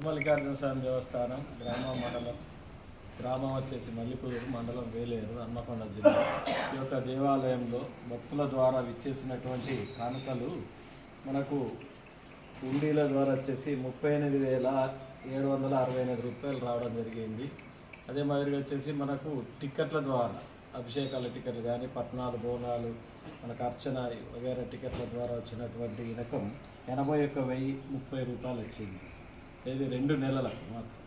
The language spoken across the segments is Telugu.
మల్లికార్జున స్వామి దేవస్థానం గ్రామం వచ్చేసి మల్లిపూరు మండలం వేలేరు హన్మకొండ జిల్లా. ఈ యొక్క దేవాలయంలో భక్తుల ద్వారా విచ్చేసినటువంటి కానుకలు మనకు హుండీల ద్వారా వచ్చేసి 38,768 రూపాయలు రావడం జరిగింది. అదే మాదిరిగా వచ్చేసి మనకు టిక్కెట్ల ద్వారా అభిషేకాల టికెట్లు కానీ పట్నాలు బోనాలు మనకు అర్చన వగైరా టికెట్ల ద్వారా వచ్చినటువంటి ఇనకం 81,030 రూపాయలు వచ్చింది. ఇది 2 నెలలకు మాత్రం.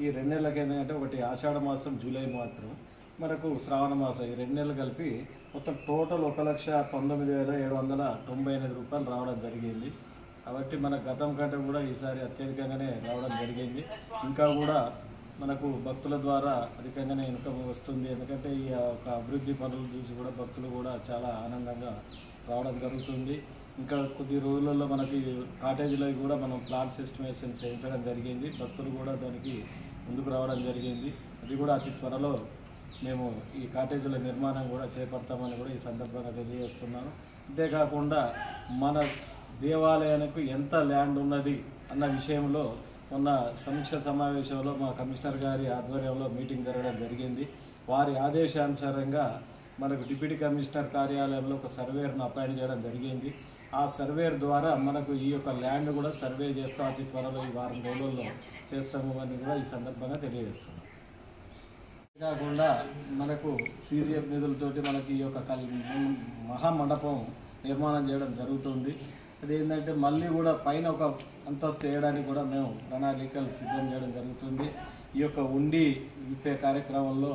ఈ 2 నెలలకు ఏంటంటే ఒకటి ఆషాఢ మాసం జూలై మాత్రం మనకు శ్రావణ మాసం ఈ 2 నెలలు కలిపి మొత్తం టోటల్ 1,19,798 రూపాయలు రావడం జరిగింది. కాబట్టి మన గతం కంటే కూడా ఈసారి అత్యధికంగానే రావడం జరిగింది. ఇంకా కూడా మనకు భక్తుల ద్వారా అధికంగానే ఇన్కమ్ వస్తుంది. ఎందుకంటే ఈ యొక్క అభివృద్ధి పనులు చూసి కూడా భక్తులు కూడా చాలా ఆనందంగా రావడం జరుగుతుంది. ఇంకా కొద్ది రోజులలో మనకి కాటేజీలో కూడా మనం ప్లాట్స్ ఎస్టిమేషన్ చేయించడం జరిగింది. భక్తులు కూడా దానికి ముందుకు రావడం జరిగింది. అది కూడా అతి త్వరలో మేము ఈ కాటేజీల నిర్మాణం కూడా చేపడతామని కూడా ఈ సందర్భంగా తెలియజేస్తున్నాను. అంతేకాకుండా మన దేవాలయానికి ఎంత ల్యాండ్ ఉన్నది అన్న విషయంలో మొన్న సమీక్ష సమావేశంలో మా కమిషనర్ గారి ఆధ్వర్యంలో మీటింగ్ జరగడం జరిగింది. వారి ఆదేశానుసారంగా మనకు డిప్యూటీ కమిషనర్ కార్యాలయంలో ఒక సర్వేర్ను అపాయింట్ చేయడం జరిగింది. ఆ సర్వేర్ ద్వారా మనకు ఈ యొక్క ల్యాండ్ కూడా సర్వే చేస్తాం, అతి త్వరలో ఈ వారం రోజుల్లో చేస్తాము అని కూడా ఈ సందర్భంగా తెలియజేస్తున్నాం. కాకుండా మనకు CGF నిధులతోటి మనకి ఈ యొక్క మహామండపం నిర్మాణం చేయడం జరుగుతుంది. అదేంటంటే మళ్ళీ కూడా పైన ఒక అంతస్తు వేయడానికి కూడా మేము ప్రణాళికలు సిద్ధం చేయడం జరుగుతుంది. ఈ యొక్క ఉండి విప్పే కార్యక్రమంలో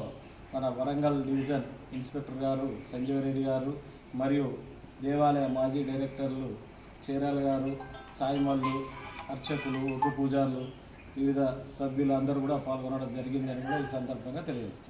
మన వరంగల్ డివిజన్ ఇన్స్పెక్టర్ గారు సంజీవ్ రెడ్డి గారు మరియు దేవాలయ మాజీ డైరెక్టర్లు చీరాల గారు, సాయిమల్లు, అర్చకులు, ఒగ్గు పూజారులు, వివిధ సభ్యులు అందరూ కూడా పాల్గొనడం జరిగిందని కూడా ఈ సందర్భంగా తెలియజేస్తుంది.